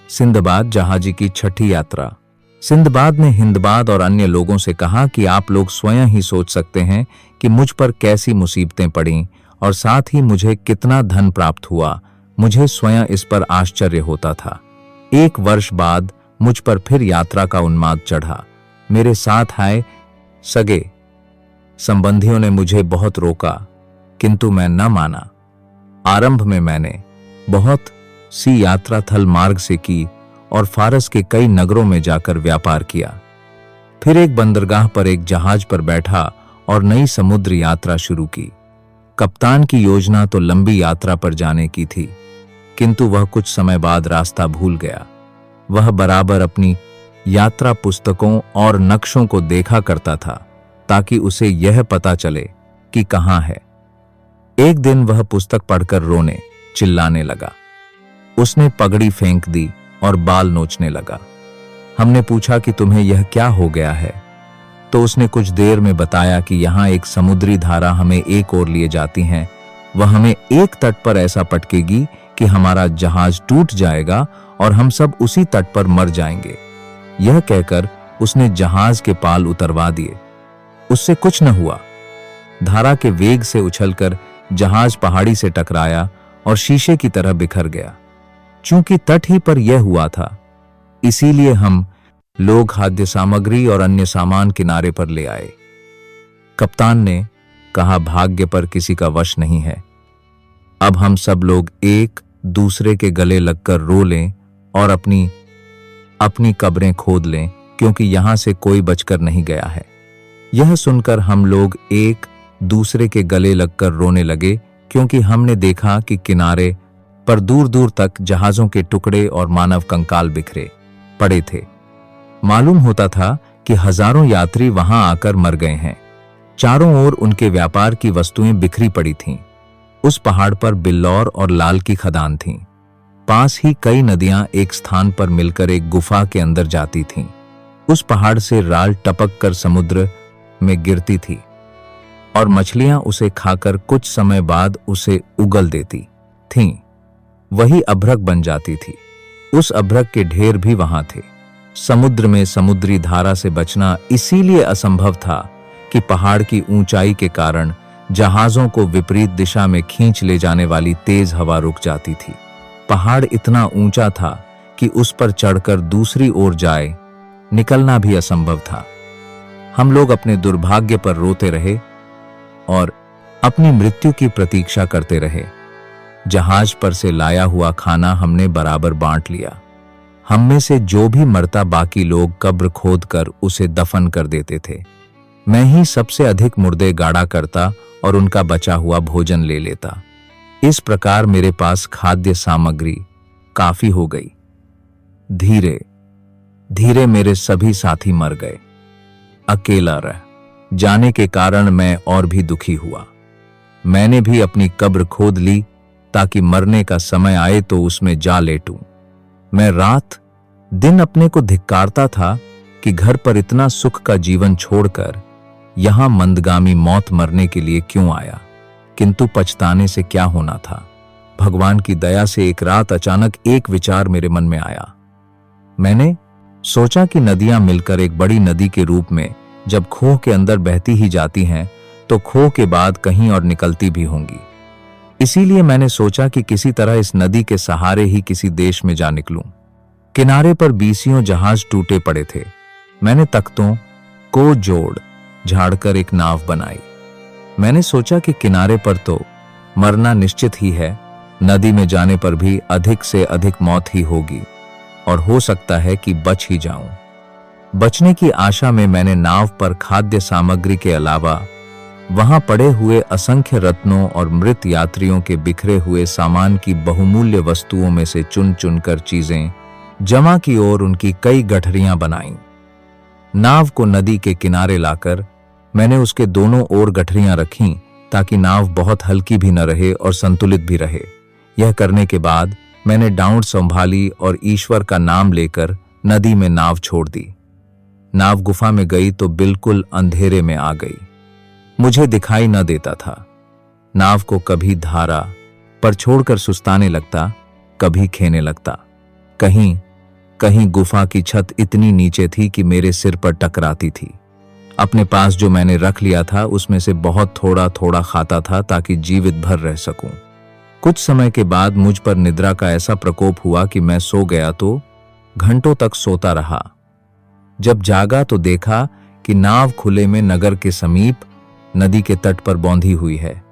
Sinbad जहाजी की छठी यात्रा। Sinbad ने हिंदबाद और अन्य लोगों से कहा कि आप लोग स्वयं ही सोच सकते हैं कि मुझ पर कैसी मुसीबतें पड़ीं और साथ ही मुझे कितना धन प्राप्त हुआ। मुझे स्वयं इस पर आश्चर्य होता था। 1 वर्ष बाद मुझ पर फिर यात्रा का उन्माद चढ़ा। मेरे साथ आए सगे संबंधियों ने मुझे बहुत रोका, किंतु मैं न माना। आरंभ में मैंने बहुत सी यात्रा थल मार्ग से की और फारस के कई नगरों में जाकर व्यापार किया। फिर एक बंदरगाह पर एक जहाज पर बैठा और नई समुद्र यात्रा शुरू की। कप्तान की योजना तो लंबी यात्रा पर जाने की थी, किंतु वह कुछ समय बाद रास्ता भूल गया। वह बराबर अपनी यात्रा पुस्तकों और नक्शों को देखा करता था ताकि उसे यह पता चले कि कहाँ है। एक दिन वह पुस्तक पढ़कर रोने चिल्लाने लगा। उसने पगड़ी फेंक दी और बाल नोचने लगा। हमने पूछा कि तुम्हें यह क्या हो गया है, तो उसने कुछ देर में बताया कि यहाँ एक समुद्री धारा हमें एक ओर लिए जाती है। वह हमें एक तट पर ऐसा पटकेगी कि हमारा जहाज टूट जाएगा और हम सब उसी तट पर मर जाएंगे। यह कहकर उसने जहाज के पाल उतरवा दिए। उससे कुछ न हुआ। धारा के वेग से उछलकर जहाज पहाड़ी से टकराया और शीशे की तरह बिखर गया। चूंकि तट ही पर यह हुआ था, इसीलिए हम लोग खाद्य सामग्री और अन्य सामान किनारे पर ले आए। कप्तान ने कहा, भाग्य पर किसी का वश नहीं है। अब हम सब लोग एक दूसरे के गले लगकर रो लें और अपनी कब्रें खोद लें, क्योंकि यहां से कोई बचकर नहीं गया है। यह सुनकर हम लोग एक दूसरे के गले लगकर रोने लगे, क्योंकि हमने देखा कि किनारे पर दूर दूर तक जहाजों के टुकड़े और मानव कंकाल बिखरे पड़े थे। मालूम होता था कि हजारों यात्री वहां आकर मर गए हैं। चारों ओर उनके व्यापार की वस्तुएं बिखरी पड़ी थीं। उस पहाड़ पर बिल्लौर और लाल की खदान थीं। पास ही कई नदियां एक स्थान पर मिलकर एक गुफा के अंदर जाती थीं। उस पहाड़ से राल टपक कर समुद्र में गिरती थी और मछलियां उसे खाकर कुछ समय बाद उसे उगल देती थीं। वही अभ्रक बन जाती थी। उस अभ्रक के ढेर भी वहां थे। समुद्र में समुद्री धारा से बचना इसीलिए असंभव था कि पहाड़ की ऊंचाई के कारण जहाजों को विपरीत दिशा में खींच ले जाने वाली तेज हवा रुक जाती थी। पहाड़ इतना ऊंचा था कि उस पर चढ़कर दूसरी ओर जाए निकलना भी असंभव था। हम लोग अपने दुर्भाग्य पर रोते रहे और अपनी मृत्यु की प्रतीक्षा करते रहे। जहाज पर से लाया हुआ खाना हमने बराबर बांट लिया। हम में से जो भी मरता, बाकी लोग कब्र खोदकर उसे दफन कर देते थे। मैं ही सबसे अधिक मुर्दे गाड़ा करता और उनका बचा हुआ भोजन ले लेता। इस प्रकार मेरे पास खाद्य सामग्री काफी हो गई। धीरे धीरे मेरे सभी साथी मर गए। अकेला रह जाने के कारण मैं और भी दुखी हुआ। मैंने भी अपनी कब्र खोद ली ताकि मरने का समय आए तो उसमें जा लेटूं। मैं रात दिन अपने को धिक्कारता था कि घर पर इतना सुख का जीवन छोड़कर यहां मंदगामी मौत मरने के लिए क्यों आया। किंतु पछताने से क्या होना था। भगवान की दया से एक रात अचानक एक विचार मेरे मन में आया। मैंने सोचा कि नदियां मिलकर एक बड़ी नदी के रूप में जब खोह के अंदर बहती ही जाती हैं, तो खोह के बाद कहीं और निकलती भी होंगी। इसीलिए मैंने सोचा कि किसी तरह इस नदी के सहारे ही किसी देश में जा निकलूं। किनारे पर बीसियों जहाज टूटे पड़े थे। मैंने तख्तों को जोड़ झाड़कर एक नाव बनाई। मैंने सोचा कि किनारे पर तो मरना निश्चित ही है, नदी में जाने पर भी अधिक से अधिक मौत ही होगी और हो सकता है कि बच ही जाऊं। बचने की आशा में मैंने नाव पर खाद्य सामग्री के अलावा वहां पड़े हुए असंख्य रत्नों और मृत यात्रियों के बिखरे हुए सामान की बहुमूल्य वस्तुओं में से चुन चुनकर चीजें जमा की और उनकी कई गठरियां बनाईं। नाव को नदी के किनारे लाकर मैंने उसके दोनों ओर गठरियां रखीं ताकि नाव बहुत हल्की भी न रहे और संतुलित भी रहे। यह करने के बाद मैंने डाउट संभाली और ईश्वर का नाम लेकर नदी में नाव छोड़ दी। नाव गुफा में गई तो बिल्कुल अंधेरे में आ गई। मुझे दिखाई न देता था। नाव को कभी धारा पर छोड़कर सुस्ताने लगता, कभी खेने लगता। कहीं कहीं गुफा की छत इतनी नीचे थी कि मेरे सिर पर टकराती थी। अपने पास जो मैंने रख लिया था उसमें से बहुत थोड़ा थोड़ा खाता था ताकि जीवित भर रह सकूं। कुछ समय के बाद मुझ पर निद्रा का ऐसा प्रकोप हुआ कि मैं सो गया तो घंटों तक सोता रहा। जब जागा तो देखा कि नाव खुले में नगर के समीप नदी के तट पर बौंधी हुई है।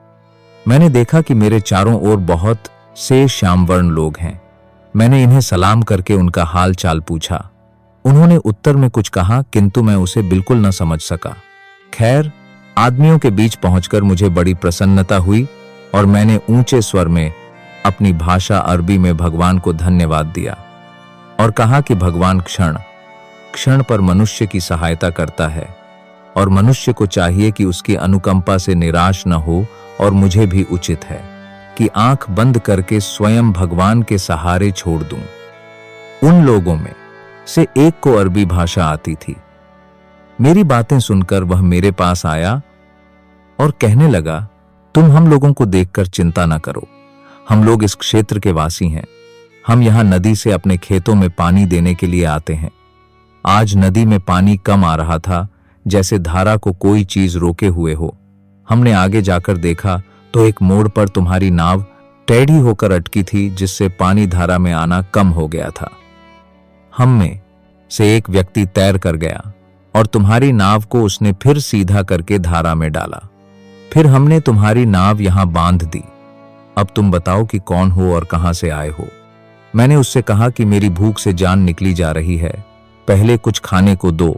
मैंने देखा कि मेरे चारों ओर बहुत से श्यामवर्ण लोग हैं। मैंने इन्हें सलाम करके उनका हाल चाल पूछा। उन्होंने उत्तर में कुछ कहा, किंतु मैं उसे बिल्कुल न समझ सका। खैर, आदमियों के बीच पहुंचकर मुझे बड़ी प्रसन्नता हुई और मैंने ऊंचे स्वर में अपनी भाषा अरबी में भगवान को धन्यवाद दिया और कहा कि भगवान क्षण क्षण पर मनुष्य की सहायता करता है और मनुष्य को चाहिए कि उसकी अनुकंपा से निराश न हो, और मुझे भी उचित है कि आंख बंद करके स्वयं भगवान के सहारे छोड़ दूं। उन लोगों में से एक को अरबी भाषा आती थी। मेरी बातें सुनकर वह मेरे पास आया और कहने लगा, तुम हम लोगों को देखकर चिंता न करो। हम लोग इस क्षेत्र के वासी हैं। हम यहां नदी से अपने खेतों में पानी देने के लिए आते हैं। आज नदी में पानी कम आ रहा था, जैसे धारा को कोई चीज रोके हुए हो। हमने आगे जाकर देखा तो एक मोड़ पर तुम्हारी नाव टेढ़ी होकर अटकी थी, जिससे पानी धारा में आना कम हो गया था। हम में से एक व्यक्ति तैर कर गया और तुम्हारी नाव को उसने फिर सीधा करके धारा में डाला। फिर हमने तुम्हारी नाव यहां बांध दी। अब तुम बताओ कि कौन हो और कहां से आए हो। मैंने उससे कहा कि मेरी भूख से जान निकली जा रही है, पहले कुछ खाने को दो।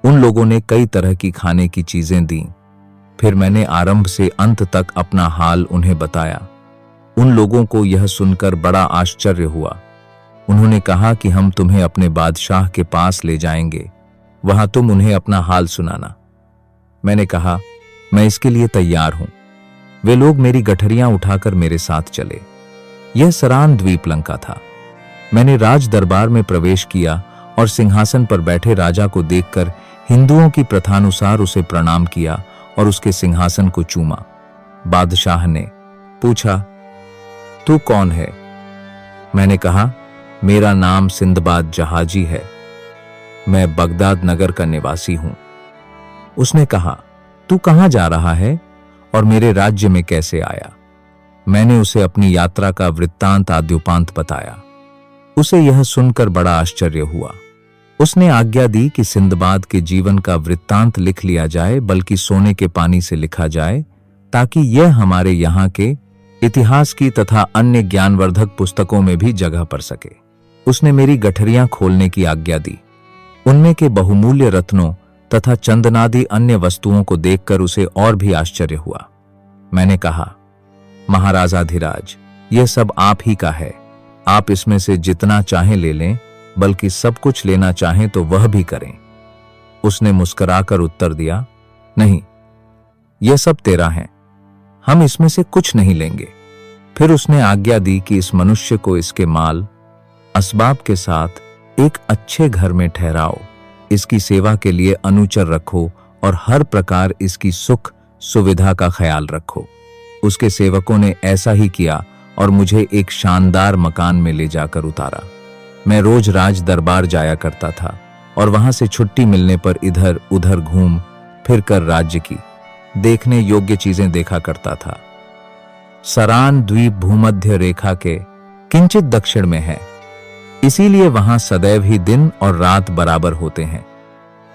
उन लोगों ने कई तरह की खाने की चीजें दी। फिर मैंने आरंभ से अंत तक अपना हाल उन्हें बताया। उन लोगों को यह सुनकर बड़ा आश्चर्य हुआ। उन्होंने कहा कि हम तुम्हें अपने बादशाह के पास ले जाएंगे, वहां तुम उन्हें अपना हाल सुनाना। मैंने कहा, मैं इसके लिए तैयार हूं। वे लोग मेरी गठरियां उठाकर मेरे साथ चले। यह सरान द्वीप लंका था। मैंने राज दरबार में प्रवेश किया और सिंहासन पर बैठे राजा को देखकर हिंदुओं की प्रथानुसार उसे प्रणाम किया और उसके सिंहासन को चूमा। बादशाह ने पूछा, तू कौन है? मैंने कहा, मेरा नाम सिंदबाद जहाजी है। मैं बगदाद नगर का निवासी हूं। उसने कहा, तू कहां जा रहा है और मेरे राज्य में कैसे आया? मैंने उसे अपनी यात्रा का वृत्तांत आद्योपांत बताया। उसे यह सुनकर बड़ा आश्चर्य हुआ। उसने आज्ञा दी कि सिंदबाद के जीवन का वृत्तांत लिख लिया जाए, बल्कि सोने के पानी से लिखा जाए, ताकि यह हमारे यहाँ के इतिहास की तथा अन्य ज्ञानवर्धक पुस्तकों में भी जगह पर सके। उसने मेरी गठरियां खोलने की आज्ञा दी। उनमें के बहुमूल्य रत्नों तथा चंदनादि अन्य वस्तुओं को देखकर उसे और भी आश्चर्य हुआ। मैंने कहा, महाराजाधिराज, यह सब आप ही का है। आप इसमें से जितना चाहें ले लें, बल्कि सब कुछ लेना चाहें तो वह भी करें। उसने मुस्कुराकर उत्तर दिया, नहीं, यह सब तेरा है। हम इसमें से कुछ नहीं लेंगे। फिर उसने आज्ञा दी कि इस मनुष्य को इसके माल असबाब के साथ एक अच्छे घर में ठहराओ, इसकी सेवा के लिए अनुचर रखो और हर प्रकार इसकी सुख सुविधा का ख्याल रखो। उसके सेवकों ने ऐसा ही किया और मुझे एक शानदार मकान में ले जाकर उतारा। मैं रोज राज दरबार जाया करता था और वहां से छुट्टी मिलने पर इधर उधर घूम फिर कर राज्य की देखने योग्य चीजें देखा करता था। सरान द्वीप भूमध्य रेखा के किंचित दक्षिण में है, इसीलिए वहां सदैव ही दिन और रात बराबर होते हैं।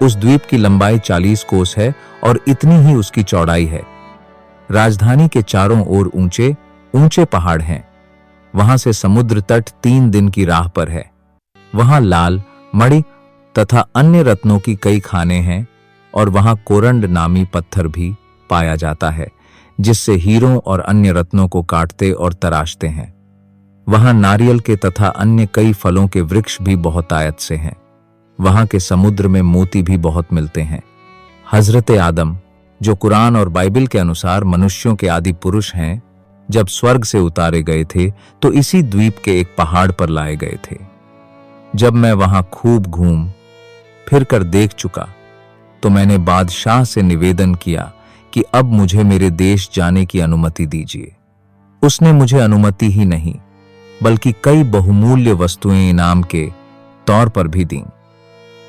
उस द्वीप की लंबाई 40 कोस है और इतनी ही उसकी चौड़ाई है। राजधानी के चारों ओर ऊंचे ऊंचे पहाड़ हैं। वहां से समुद्र तट 3 दिन की राह पर है। वहां लाल, मणि तथा अन्य रत्नों की कई खाने हैं और वहां कोरंड नामी पत्थर भी पाया जाता है, जिससे हीरों और अन्य रत्नों को काटते और तराशते हैं। वहां नारियल के तथा अन्य कई फलों के वृक्ष भी बहुतायत से हैं। वहां के समुद्र में मोती भी बहुत मिलते हैं। हजरत आदम, जो कुरान और बाइबल के अनुसार मनुष्यों के आदि पुरुष हैं, जब स्वर्ग से उतारे गए थे तो इसी द्वीप के एक पहाड़ पर लाए गए थे। जब मैं वहां खूब घूम फिर कर देख चुका तो मैंने बादशाह से निवेदन किया कि अब मुझे मेरे देश जाने की अनुमति दीजिए। उसने मुझे अनुमति ही नहीं बल्कि कई बहुमूल्य वस्तुएं इनाम के तौर पर भी दी।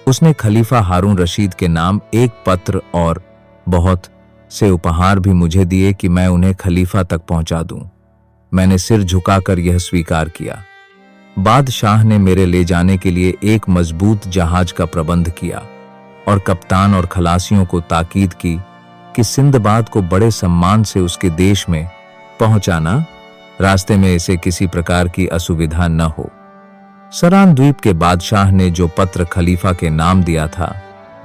उसने खलीफा हारून रशीद के नाम एक पत्र और बहुत से उपहार भी मुझे दिए कि मैं उन्हें खलीफा तक पहुंचा दूं। मैंने सिर झुकाकर यह स्वीकार किया। बादशाह ने मेरे ले जाने के लिए एक मजबूत जहाज का प्रबंध किया और कप्तान और खलासियों को ताकीद की कि सिंदबाद को बड़े सम्मान से उसके देश में पहुंचाना, रास्ते में इसे किसी प्रकार की असुविधा न हो। सरान द्वीप के बादशाह ने जो पत्र खलीफा के नाम दिया था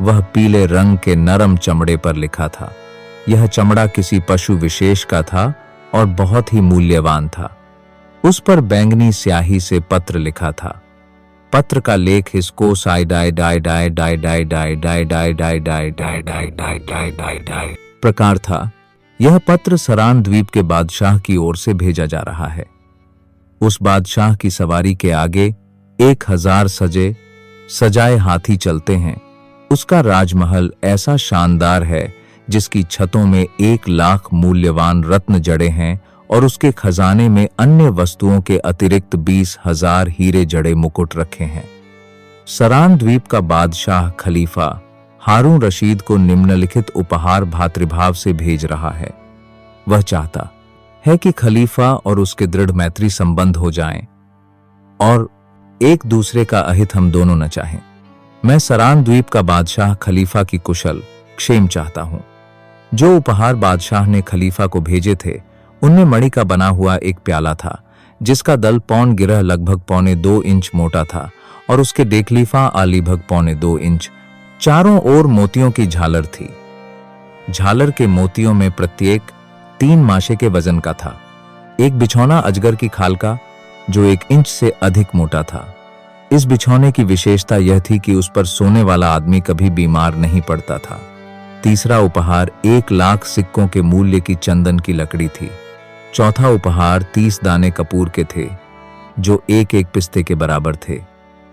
वह पीले रंग के नरम चमड़े पर लिखा था। यह चमड़ा किसी पशु विशेष का था और बहुत ही मूल्यवान था। उस पर बैंगनी स्याही से पत्र लिखा था। पत्र का लेख इसको साई डाई डाई डाई डाई डाई डाई डाई डाई डाई डाई डाई डाई डाई डाई डाई डाई प्रकार था। यह पत्र सरान द्वीप के बादशाह की ओर से भेजा जा रहा है। उस बादशाह की सवारी के आगे 1000 सजाए हाथी चलते हैं। उसका राजमहल ऐसा शानदार है जिसकी छतों में 1 लाख मूल्यवान रत्न जड़े हैं और उसके खजाने में अन्य वस्तुओं के अतिरिक्त 20,000 हीरे जड़े मुकुट रखे हैं। सरान द्वीप का बादशाह खलीफा हारून रशीद को निम्नलिखित उपहार भातृभाव से भेज रहा है। वह चाहता है कि खलीफा और उसके दृढ़ मैत्री संबंध हो जाएं और एक दूसरे का अहित हम दोनों न चाहें। मैं सरान द्वीप का बादशाह खलीफा की कुशल क्षेम चाहता हूं। जो उपहार बादशाह ने खलीफा को भेजे थे उनमें मणि का बना हुआ एक प्याला था जिसका दल पौन गिरह लगभग 1.25 इंच मोटा था और उसके डेखलीफा लगभग 1.25 इंच। चारों ओर मोतियों की झालर थी। झालर के मोतियों में प्रत्येक 3 माशे के वजन का था। एक बिछौना अजगर की खाल का जो 1 इंच से अधिक मोटा था। इस बिछौने की विशेषता यह थी कि उस पर सोने वाला आदमी कभी बीमार नहीं पड़ता था। तीसरा उपहार 1 लाख सिक्कों के मूल्य की चंदन की लकड़ी थी। चौथा उपहार 30 दाने कपूर के थे जो 1-1 पिस्ते के बराबर थे।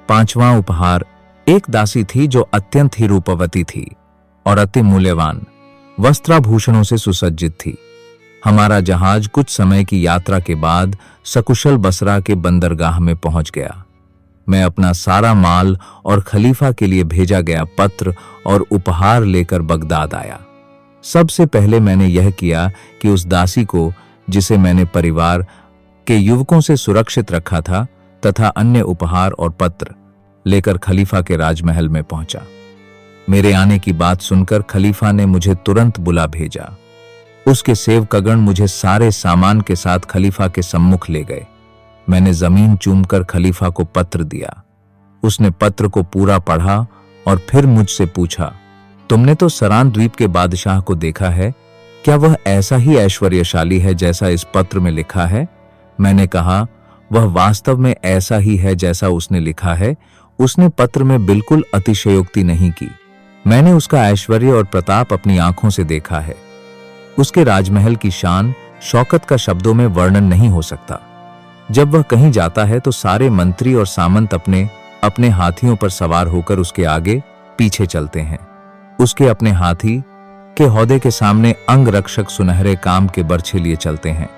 5वां उपहार एक दासी थी जो अत्यंत ही रूपवती थी और अति मूल्यवान वस्त्राभूषणों से सुसज्जित थी। हमारा जहाज कुछ समय की यात्रा के बाद सकुशल बसरा के बंदरगाह में पहुंच गया। मैं अपना सारा माल और खलीफा के लिए भेजा गया पत्र और उपहार लेकर बगदाद आया। सबसे पहले मैंने यह किया कि उस दासी को, जिसे मैंने परिवार के युवकों से सुरक्षित रखा था, तथा अन्य उपहार और पत्र लेकर खलीफा के राजमहल में पहुंचा। मेरे आने की बात सुनकर खलीफा ने मुझे तुरंत बुला भेजा। उसके सेवकगण मुझे सारे सामान के साथ खलीफा के सम्मुख ले गए। मैंने जमीन चूमकर खलीफा को पत्र दिया। उसने पत्र को पूरा पढ़ा और फिर मुझसे पूछा, तुमने तो सरान द्वीप के बादशाह को देखा है, क्या वह ऐसा ही ऐश्वर्यशाली है जैसा इस पत्र में लिखा है? मैंने कहा, वह वास्तव में ऐसा ही है जैसा उसने लिखा है। उसने पत्र में बिल्कुल अतिशयोक्ति नहीं की। मैंने उसका ऐश्वर्य और प्रताप अपनी आंखों से देखा है। उसके राजमहल की शान शौकत का शब्दों में वर्णन नहीं हो सकता। जब वह कहीं जाता है तो सारे मंत्री और सामंत अपने अपने हाथियों पर सवार होकर उसके आगे पीछे चलते हैं। उसके अपने हाथी के हौदे के सामने अंग रक्षक सुनहरे काम के बर्छे लिए चलते हैं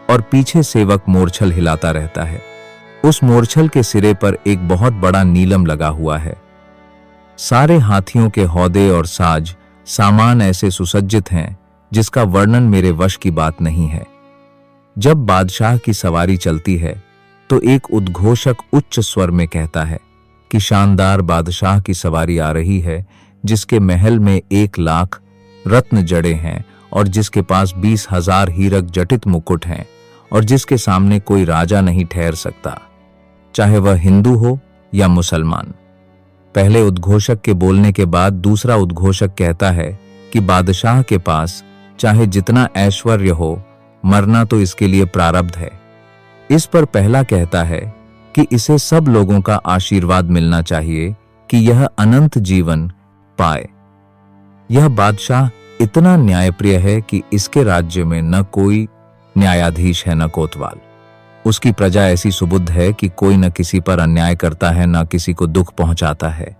और पीछे सेवक मोरछल हिलाता रहता है। उस मोरछल के सिरे पर एक बहुत बड़ा नीलम लगा हुआ है। सारे हाथियों के हौदे और साज सामान ऐसे सुसज्जित हैं जिसका वर्णन मेरे वश की बात नहीं है। जब बादशाह की सवारी चलती है तो एक उद्घोषक उच्च स्वर में कहता है कि शानदार बादशाह की सवारी आ रही है, जिसके महल में 1 लाख रत्न जड़े हैं और जिसके पास 20,000 हीरक जटित मुकुट हैं और जिसके सामने कोई राजा नहीं ठहर सकता, चाहे वह हिंदू हो या मुसलमान। पहले उद्घोषक के बोलने के बाद दूसरा उद्घोषक कहता है कि बादशाह के पास चाहे जितना ऐश्वर्य हो, मरना तो इसके लिए प्रारब्ध है। इस पर पहला कहता है कि इसे सब लोगों का आशीर्वाद मिलना चाहिए कि यह अनंत जीवन पाए। यह बादशाह इतना न्यायप्रिय है कि इसके राज्य में न कोई न्यायाधीश है न कोतवाल। उसकी प्रजा ऐसी सुबुद्ध है कि कोई न किसी पर अन्याय करता है न किसी को दुख पहुंचाता है,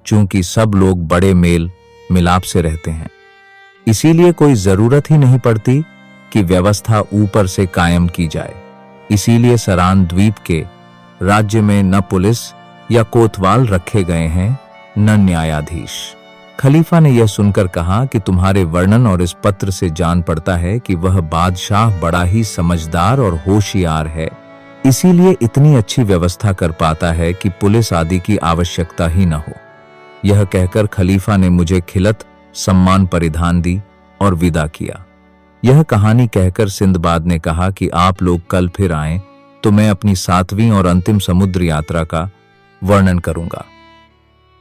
चूंकि सब लोग बड़े मेल मिलाप से रहते हैं। इसीलिए कोई जरूरत ही नहीं पड़ती कि व्यवस्था ऊपर से कायम की जाए। इसीलिए सरान द्वीप के राज्य में न पुलिस या कोतवाल रखे गए हैं, न न्यायाधीश। खलीफा ने यह सुनकर कहा कि तुम्हारे वर्णन और इस पत्र से जान पड़ता है कि वह बादशाह बड़ा ही समझदार और होशियार है, इसीलिए इतनी अच्छी व्यवस्था कर पाता है कि पुलिस आदि की आवश्यकता ही न हो। यह कहकर खलीफा ने मुझे खिलत सम्मान परिधान दी और विदा किया। यह कहानी कहकर सिंदबाद ने कहा कि आप लोग कल फिर आएं तो मैं अपनी 7वीं और अंतिम समुद्र यात्रा का वर्णन करूंगा।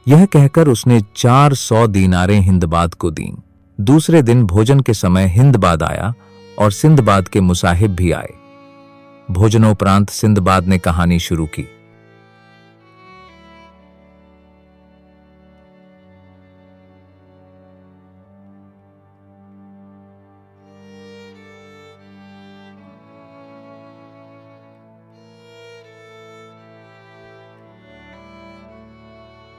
यह कहकर उसने 400 दीनारें हिंदबाद को दीं। दूसरे दिन भोजन के समय हिंदबाद आया और सिंदबाद के मुसाहिब भी आए। भोजनोपरांत सिंदबाद ने कहानी शुरू की।